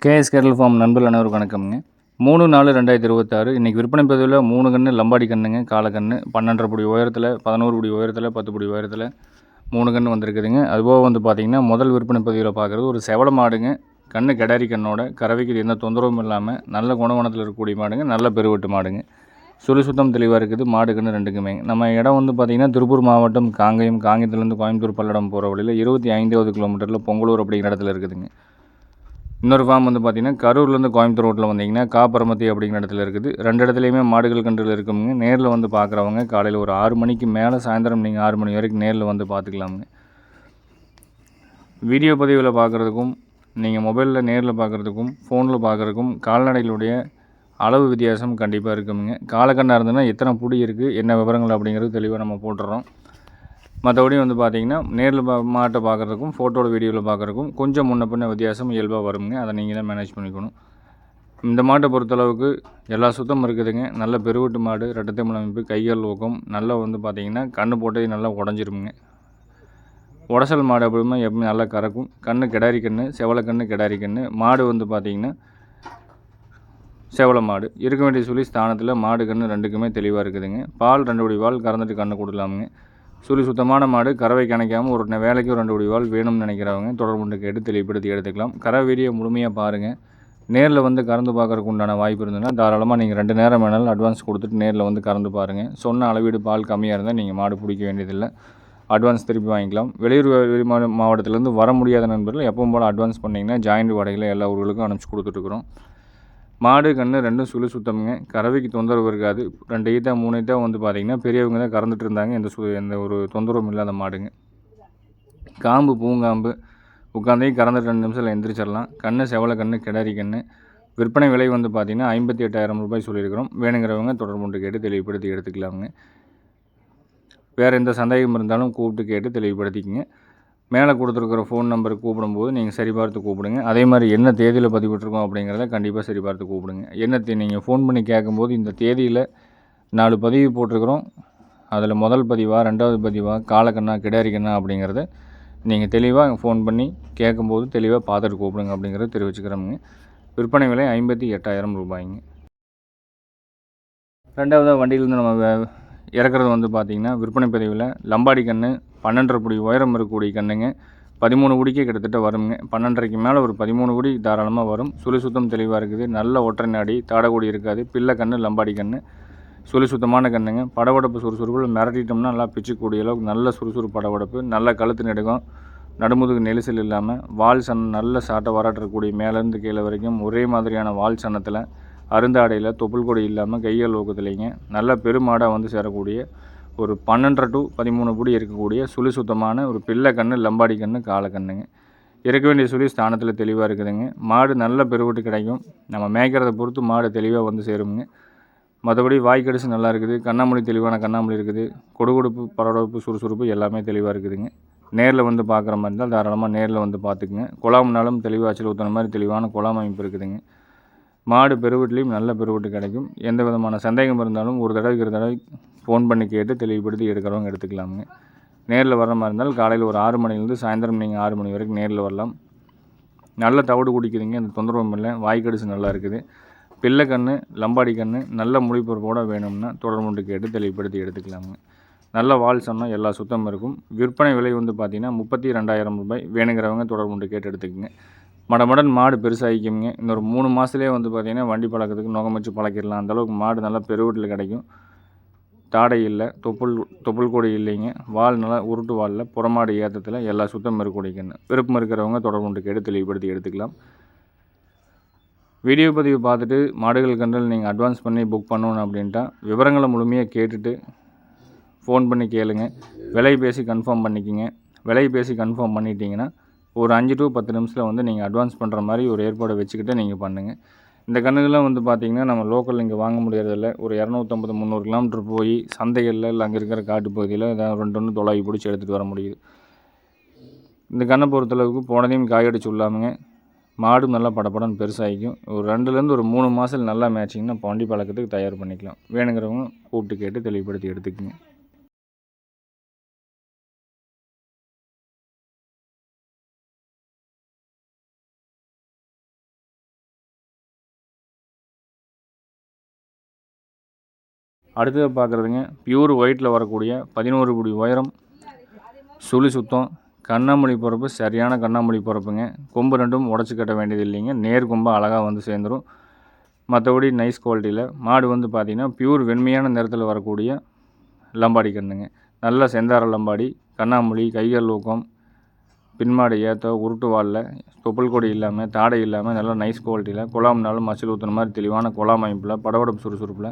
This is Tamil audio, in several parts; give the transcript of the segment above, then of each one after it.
கேஎஸ் கேட்டல் ஃபார்ம் நண்பர்கள் அனைவருக்கும் வணக்கம்ங்க. 3/4/2026 இன்றைக்கி விற்பனை பதிவில் 3 கன்று லம்பாடி கன்றுங்க. காலக்கன்று 12.5 படி உயரத்தில், 11 படி உயரத்தில், 10 படி உயரத்தில் 3 கன்று வந்திருக்குதுங்க. அதுபோக வந்து பார்த்திங்கன்னா முதல் விற்பனை பதிவில் பார்க்குறது ஒரு செவல மாடுங்க. கன்று கிடாரி கண்ணோட கறவைக்கு எந்த தொந்தரவும் இல்லாமல் நல்ல குணவனத்தில் இருக்கக்கூடிய மாடுங்க. நல்ல பெருவெட்டு மாடுங்க. சுழி சுத்தம் தெளிவாக இருக்குது. மாடு கன்று ரெண்டுக்குமே. நம்ம இடம் வந்து பார்த்திங்கன்னா திருப்பூர் மாவட்டம் காங்கேயம். காங்கேயத்துலேருந்து கோயம்புத்தூர் பல்லடம் போகிற வழியில் 25வது கிலோமீட்டரில் பொங்கலூர் அப்படிங்கிற இடத்துல இருக்குதுங்க. இன்னொரு ஃபார்ம் வந்து பார்த்திங்கன்னா கரூர்லேருந்து கோயம்புத்தூர் ரோட்டில் வந்தீங்கன்னா காப்பரமத்தி அப்படிங்கிற இடத்துல இருக்குது. 2 இடத்துலையுமே மாடுகள் கன்றுகள் இருக்குங்க. நேரில் வந்து பார்க்குறவங்க காலையில் ஒரு 6 மணிக்கு மேலே சாயந்தரம் நீங்கள் 6 மணி வரைக்கும் நேரில் வந்து பார்த்துக்கலாமுங்க. வீடியோ பதிவில் பார்க்குறதுக்கும் நீங்கள் மொபைலில் நேரில் பார்க்குறதுக்கும் ஃபோனில் பார்க்குறதுக்கும் கால்நடைகளுடைய அளவு வித்தியாசம் கண்டிப்பாக இருக்குங்க. காலக்கண்ணாக இருந்ததுன்னா எத்தனை புடி இருக்குது, என்ன விவரங்கள் அப்படிங்கிறது தெளிவாக நம்ம போட்டுறோம். மற்றபடி வந்து பார்த்திங்கன்னா நேரில் மாட்டை பார்க்குறதுக்கும் ஃபோட்டோவில் வீடியோவில் பார்க்குறதுக்கும் கொஞ்சம் முன்ன பின்ன வித்தியாசம் இயல்பாக வருங்க. அதை நீங்கள் தான் மேனேஜ் பண்ணிக்கணும். இந்த மாட்டை பொறுத்தளவுக்கு எல்லா சுத்தம் இருக்குதுங்க. நல்ல பெருவெட்டு மாடு, ரெட்டத்தமிழ் அமைப்பு, கைகால் ஊக்கம், நல்லா வந்து பார்த்திங்கன்னா கன்று போட்டது நல்லா உடஞ்சிருமுங்க. உடசல் மாடு அப்படிமா எப்பவுமே நல்லா கறக்கும். கன்று கிடாரி கன்று, செவலை கன்று கிடாரி கன்று. மாடு வந்து பார்த்திங்கன்னா செவலை மாடு இருக்க வேண்டிய சுழி ஸ்தானத்தில் மாடு கன்று ரெண்டுக்குமே தெளிவாக இருக்குதுங்க. பால் 2 படி பால் கறந்துட்டு கன்று கொடுக்கலாமுங்க. சுழி சுத்தமான மாடு, கறவை கணக்காமல் ஒரு வேலைக்கு 2 படி பால் வேணும்னு நினைக்கிறவங்க தொடர்புண்டு கேட்டு தெளிவுபடுத்தி எடுத்துக்கலாம். கறவை வீடியோ முழுமையாக பாருங்கள். நேரில் வந்து கறந்து பார்க்குறதுக்கு உண்டான வாய்ப்பு இருந்ததுன்னா தாராளமாக நீங்கள் 2 நேரம் வேணாலும் அட்வான்ஸ் கொடுத்துட்டு நேரில் வந்து கறந்து பாருங்கள். சொன்ன அளவீடு பால் கம்மியாக இருந்தால் நீங்கள் மாடு பிடிக்க வேண்டியதில்லை. அட்வான்ஸ் திருப்பி வாங்கிக்கலாம். வெளியூர் மாவட்டத்திலேருந்து வர முடியாத நண்பர்கள் எப்பவும் போல் அட்வான்ஸ் பண்ணிங்கன்னா ஜாயிண்ட் வாடகையில் எல்லா ஊர்களுக்கும் அனுப்பிச்சி கொடுத்துட்ருக்குறோம். மாடு கன்று ரெண்டும் சுழி சுத்தமுங்க. கறவைக்கு தொந்தரவு இருக்காது. 2 ஈத்தா 3 ஈத்தா வந்து பார்த்திங்கன்னா பெரியவங்க தான் கறந்துட்டு இருந்தாங்க. எந்த ஒரு தொந்தரவும் இல்லாத மாடுங்க. காம்பு பூங்காம்பு உட்காந்தே கறந்துட்டு 2 நிமிஷத்தில் எந்திரிச்சிடலாம். கன்று செவலை கன்று கிடாரி கன்று. விற்பனை விலை வந்து பார்த்திங்கன்னா 58,000 ரூபாய் சொல்லியிருக்கிறோம். வேணுங்கிறவங்க தொடர்புண்டு கேட்டு தெளிவுபடுத்தி எடுத்துக்கலாமுங்க. வேறு எந்த சந்தேகம் இருந்தாலும் கூப்பிட்டு கேட்டு தெளிவுபடுத்திக்கங்க. மேலே கொடுத்துருக்குற ஃபோன் நம்பருக்கு கூப்பிடும்போது நீங்கள் சரிபார்த்து கூப்பிடுங்க. அதே மாதிரி என்ன தேதியில் பதிவிட்டிருக்கோம் அப்படிங்கிறத கண்டிப்பாக சரிபார்த்து கூப்பிடுங்க. நீங்கள் ஃபோன் பண்ணி கேட்கும்போது இந்த தேதியில் 4 பதிவு போட்டிருக்கிறோம். அதில் முதல் பதிவா, 2வது பதிவா, காலக்கண்ணா, கிடாரி கண்ணா அப்படிங்கிறத நீங்கள் தெளிவாக ஃபோன் பண்ணி கேட்கும்போது தெளிவாக பார்த்துட்டு கூப்பிடுங்க அப்படிங்கிறத தெரிவிச்சுக்கிறோமுங்க. விற்பனை விலை 58,000 ரூபாய்ங்க. 2வதாக வண்டியிலேருந்து நம்ம இறக்குறது வந்து பார்த்திங்கன்னா விற்பனை பதிவில் லம்பாடி கன்று 12.5 படி உயரம் இருக்கக்கூடிய கன்றுங்க. 13 குடிக்கே கிட்டத்தட்ட வருங்க. 12.5க்கு மேலே ஒரு 13 குடி தாராளமாக வரும். சுழி சுத்தம் தெளிவாக இருக்குது. நல்ல ஒற்றை நாடி, தாடகுடி இருக்காது. பிள்ளை கன்று, லம்பாடி கன்று, சுழி சுத்தமான கன்றுங்க. படவடப்பு சுறுசுறுப்பு மிரட்டிட்டோம்னா நல்லா பிச்சுக்கூடிய அளவுக்கு நல்ல சுறுசுறுப்பு படவடப்பு, நல்ல கழுத்து நெடுக்கும், நடுமுதுகு நெரிசல் இல்லாமல், வால் சன்னம் நல்ல சாட்டை வராட்டக்கூடிய மேலேருந்து கீழே வரைக்கும் ஒரே மாதிரியான வால் சன்னத்தில், அருந்தாடையில் தொப்புள் கொடி இல்லாமல் கைகள் ஊக்கத்துலேங்க நல்ல பெருமாடாக வந்து சேரக்கூடிய ஒரு 12 to 13 படி இருக்கக்கூடிய சுழி சுத்தமான ஒரு பிள்ளை கன்று, லம்பாடி கன்று, காலக்கண்ணுங்க. இருக்க வேண்டிய சுழி ஸ்தானத்தில் தெளிவாக இருக்குதுங்க. மாடு நல்ல பெருவிட்டு கிடைக்கும். நம்ம மேய்க்கிறத பொறுத்து மாடு தெளிவாக வந்து சேருங்க. மற்றபடி வாய்க்கடிச்சு நல்லா இருக்குது. கண்ணாமொழி தெளிவான கண்ணாமொழி இருக்குது. கொடுப்பு பரவப்பு சுறுசுறுப்பு எல்லாமே தெளிவாக இருக்குதுங்க. நேரில் வந்து பார்க்குற மாதிரி இருந்தால் தாராளமாக நேரில் வந்து பார்த்துக்குங்க. குழாம்னாலும் தெளிவாக அச்சில் ஊற்றுன மாதிரி தெளிவான குழாம் அமைப்பு இருக்குதுங்க. மாடு பெருவீட்லேயும் நல்ல பெருவீட்டு கிடைக்கும். எந்த விதமான சந்தேகம் இருந்தாலும் ஒரு தடவை ஃபோன் பண்ணி கேட்டு தெளிவுபடுத்தி எடுக்கிறவங்க எடுத்துக்கலாமுங்க. நேரில் வர மாதிரி இருந்தால் காலையில் ஒரு 6 மணிலேருந்து சாயந்தரம் நீங்கள் 6 மணி வரைக்கும் நேரில் வரலாம். நல்ல தவிடு குடிக்குதுங்க. இந்த தொந்தரவும் இல்லை. வாய்க்கடிச்சு நல்லா இருக்குது. பிள்ளை கன்று, லம்பாடி கன்று நல்ல முடிப்பொறுப்போடு வேணும்னா தொடர்புண்டு கேட்டு தெளிவுபடுத்தி எடுத்துக்கலாமுங்க. நல்ல வால் சொன்னால் எல்லா சுத்தம் இருக்கும். விற்பனை விலை வந்து பார்த்திங்கன்னா 32,000 ரூபாய். வேணுங்கிறவங்க தொடர்புண்டு கேட்டு எடுத்துக்கோங்க. மடமடன் மாடு பெருசாகிக்குங்க. இன்னொரு 3 மாதத்துலேயே வந்து பார்த்திங்கன்னா வண்டி பழக்கிறதுக்கு நுகம் வச்சு பழக்கிடலாம். அந்தளவுக்கு மாடு நல்லா பெருவீட்டில் கிடைக்கும். தாடை இல்லை, தொப்புள் கொடி இல்லைங்க. வால் நல்லா உருட்டு வாலில் புறமாடு ஏற்றத்தில் எல்லா சுத்தம் இருக்கக்கூடிய கன்று. விருப்பம் இருக்கிறவங்க தொடர்புண்டு கேட்டு தெளிவுபடுத்தி எடுத்துக்கலாம். வீடியோ பதிவு பார்த்துட்டு மாடுகள் கன்றுகள் நீங்கள் அட்வான்ஸ் பண்ணி புக் பண்ணணும் அப்படின்ட்டா விவரங்களை முழுமையாக கேட்டுட்டு ஃபோன் பண்ணி கேளுங்க. விலை பேசி கன்ஃபார்ம் பண்ணிக்கிங்க. விலை பேசி கன்ஃபார்ம் பண்ணிட்டீங்கன்னா ஒரு 5 to 10 நிமிஷத்தில் வந்து நீங்கள் அட்வான்ஸ் பண்ணுற மாதிரி ஒரு ஏற்பாடை வச்சுக்கிட்டு நீங்கள் பண்ணுங்கள். இந்த கன்றுகள்லாம் வந்து பார்த்திங்கன்னா நம்ம லோக்கலில் இங்கே வாங்க முடியறதில்ல. ஒரு 250-300 கிலோமீட்டர் போய் சந்தைகளில் இல்லை அங்கே இருக்கிற காட்டு பகுதியில் ஏதாவது 2 ஒன்று தொலைவி பிடிச்சி எடுத்துகிட்டு வர முடியுது. இந்த கன்றை பொறுத்தளவுக்கு போனதையும் காயடிச்சு விடலாமுங்க. மாடும் நல்லா படப்படன்னு பெருசாகிக்கும். ஒரு 2லேருந்து ஒரு 3 மாதத்தில் நல்லா மேய்ச்சிங்கன்னா வண்டி பழக்கத்துக்கு தயார் பண்ணிக்கலாம். வேணுங்கிறவங்க கூப்பிட்டு கேட்டு தெளிவுபடுத்தி எடுத்துக்கங்க. அடுத்தது பார்க்குறதுங்க பியூர் ஒயிட்டில் வரக்கூடிய 11 படி உயரம், சுழி சுத்தம், கண்ணாமொழி பிறப்பு, சரியான கண்ணாமொழி பிறப்புங்க. கொம்பு ரெண்டும் உடச்சி கட்ட வேண்டியது இல்லைங்க, நேர் கொம்பு அழகாக வந்து சேர்ந்துடும். மற்றபடி நைஸ் குவாலிட்டியில் மாடு வந்து பார்த்திங்கன்னா பியூர் வெண்மையான நிறத்தில் வரக்கூடிய லம்பாடி கண்ணுங்க. நல்ல செந்தார லம்பாடி, கண்ணாமொழி, கைகள் ஊக்கம், பின்மாடு ஏற்ற, உருட்டு வாலில், தொப்புள் கொடி இல்லாமல், தாடை இல்லாமல் நல்ல நைஸ் குவாலிட்டியில், குழாம்னாலும் மசில் ஊற்றுன மாதிரி தெளிவான குழாம் அமைப்பில், படவடப்பு சுறுசுறுப்பில்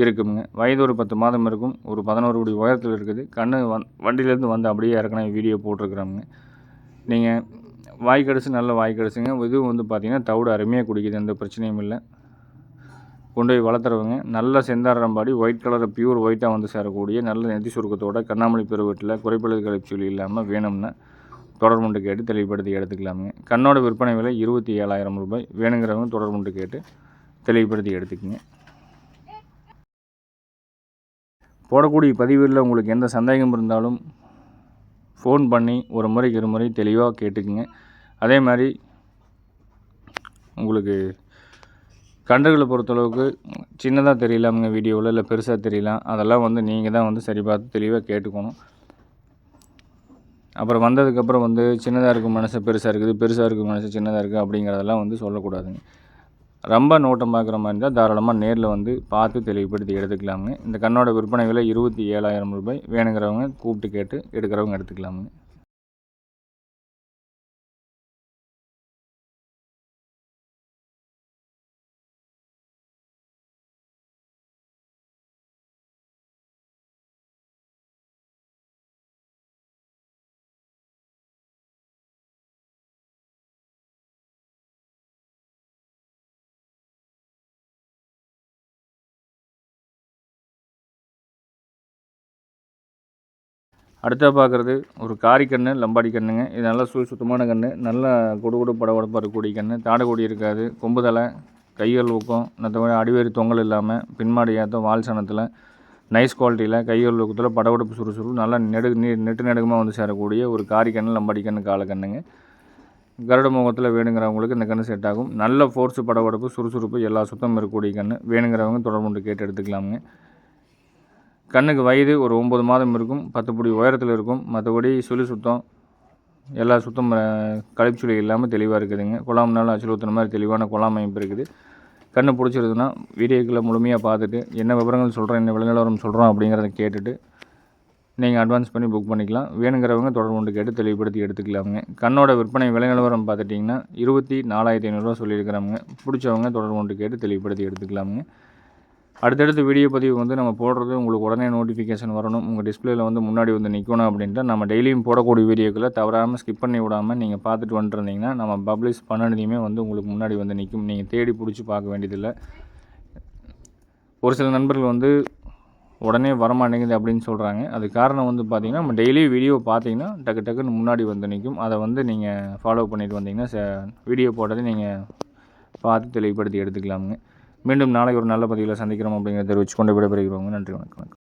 இருக்குதுங்க. வயது ஒரு 10 மாதம் இருக்கும். ஒரு 11 படி உயரத்தில் இருக்குது. கண்ணு வண்டியிலேருந்து வந்து அப்படியே ஏற்கனவே வீடியோ போட்டிருக்குறாங்க. நீங்கள் வாய் கடிச்சு நல்ல வாய் கடிச்சுங்க. இதுவும் வந்து பார்த்திங்கன்னா தவிடு அருமையாக குடிக்குது, எந்த பிரச்சனையும் இல்லை. கொண்டு போய் வளர்த்துறவங்க நல்ல செந்தாரம்பாடி ஒயிட் கலரை பியூர் ஒயிட்டாக வந்து சேரக்கூடிய நல்ல நெத்தி சுருக்கத்தோட கண்ணாமொழி பெருவீட்டில் குறைப்பழுது கழிச்சொல்லி இல்லாமல் வேணும்னா தொடர்புண்டு கேட்டு தெளிவுபடுத்தி எடுத்துக்கலாமுங்க. கண்ணோட விற்பனை விலை 27,000 ரூபாய். வேணுங்கிறவங்க தொடர்புண்டு கேட்டு தெளிவுபடுத்தி எடுத்துக்கங்க. போடக்கூடிய பதிவுகளில் உங்களுக்கு எந்த சந்தேகம் இருந்தாலும் ஃபோன் பண்ணி ஒரு முறைக்கு 2 முறை தெளிவாக கேட்டுக்குங்க. அதே மாதிரி உங்களுக்கு கன்றுகளை பொறுத்தளவுக்கு சின்னதாக தெரியலாமுங்க வீடியோவில், இல்லை பெருசாக தெரியலாம். அதெல்லாம் வந்து நீங்கள் தான் வந்து சரி பார்த்து தெளிவாக கேட்டுக்கணும். அப்புறம் வந்ததுக்கப்புறம் வந்து சின்னதாக இருக்கும் மனசு பெருசாக இருக்குது, பெருசாக இருக்கும் மனசு சின்னதாக இருக்குது அப்படிங்கிறதெல்லாம் வந்து சொல்லக்கூடாதுங்க. ரொம்ப நோட்டம் பார்க்குற மாதிரி இருந்தால் தாராளமாக நேரில் வந்து பார்த்து தெளிவுபடுத்தி எடுத்துக்கலாமுங்க. இந்த கண்ணோட விற்பனை விலை 27,000 ரூபாய். வேணுங்கிறவங்க கூப்பிட்டு கேட்டு எடுக்கிறவங்க எடுத்துக்கலாமுங்க. அடுத்தா பார்க்குறது ஒரு காரிக்கண்ணு, லம்பாடி கண்ணுங்க. இது நல்லா சுத்தமான கண்ணு, நல்லா கொடுகுடு படபடப்பாக இருக்கக்கூடிய கண்ணு. தாடைக்கொடி இருக்காது, கொம்பு தலை, கைகள் ஊக்கம், மற்றபடி அடிவேறு தொங்கல் இல்லாமல், பின்மாடி ஏற்ற, வால் சனத்தில், நைஸ் குவாலிட்டியில், கைகள் ஊக்கத்தில் படபடப்பு சுறுசுறுப்பு நல்லா நெட்டு நெடுகமாக வந்து சேரக்கூடிய ஒரு காரிக்கண்ணு, லம்பாடி கண்ணு, காலக்கண்ணுங்க. கருட முகத்தில் வேணுங்கிறவங்களுக்கு இந்த கண்ணு செட் ஆகும். நல்ல ஃபோர்ஸு, படபடப்பு, சுறுசுறுப்பு எல்லா சுத்தம் இருக்கக்கூடிய கண்ணு. வேணுங்கிறவங்க தொடர்பு கேட்டு எடுத்துக்கலாமுங்க. கண்ணுக்கு வயது ஒரு 9 மாதம் இருக்கும். 10 படி உயரத்தில் இருக்கும். மற்றபடி சுழி சுத்தம் எல்லா சுத்தம் கழிப்பு சுழி இல்லாமல் தெளிவாக இருக்குதுங்க. குழாம்னாலும் அச்சுல் ஊற்றுன மாதிரி தெளிவான குழாம் அமைப்பு இருக்குது. கண்ணு பிடிச்சிருதுன்னா வீடியோக்களை முழுமையாக பார்த்துட்டு என்ன விவரங்கள் சொல்கிறோம், என்ன விளைநிலவரம் சொல்கிறோம் அப்படிங்கிறத கேட்டுட்டு நீங்கள் அட்வான்ஸ் பண்ணி புக் பண்ணிக்கலாம். வேணுங்கிறவங்க தொடர்பு கேட்டு தெளிவுபடுத்தி எடுத்துக்கலாமுங்க. கண்ணோட விற்பனை விளைநிலவரம் பார்த்துட்டிங்கன்னா 24,500 ரூபா சொல்லியிருக்கிறாங்க. பிடிச்சவங்க தொடர்பு கேட்டு தெளிவுபடுத்தி எடுத்துக்கலாமுங்க. அடுத்தடுத்த வீடியோ பதிவு வந்து நம்ம போடுறது உங்களுக்கு உடனே நோட்டிஃபிகேஷன் வரணும். உங்கள் டிஸ்பிளேயில் வந்து முன்னாடி வந்து நிற்கணும் அப்படின்ட்டு நம்ம டெய்லியும் போடக்கூடிய வீடியோக்களை தவறாமல் ஸ்கிப் பண்ணி விடாமல் நீங்கள் பார்த்துட்டு வந்துருந்தீங்கன்னா நம்ம பப்ளிஷ் பண்ணதையுமே வந்து உங்களுக்கு முன்னாடி வந்து நிற்கும். நீங்கள் தேடி பிடிச்சி பார்க்க வேண்டியதில்லை. ஒரு சில நண்பர்கள் வந்து உடனே வரமாட்டேங்குது அப்படின்னு சொல்கிறாங்க. அது காரணம் வந்து பார்த்திங்கன்னா நம்ம டெய்லி வீடியோ பார்த்தீங்கன்னா டக்குன்னு முன்னாடி வந்து நிற்கும். அதை வந்து நீங்கள் ஃபாலோ பண்ணிட்டு வந்தீங்கன்னா வீடியோ போட்டதை நீங்கள் பார்த்து தெளிவுபடுத்தி எடுத்துக்கலாமுங்க. மீண்டும் நாளைக்கு ஒரு நல்ல பதிவில் சந்திக்கிறோம் அப்படிங்கிறத தெரிவித்துக்கொண்டு விடைபெறுகிறோங்க. நன்றி, வணக்கம்.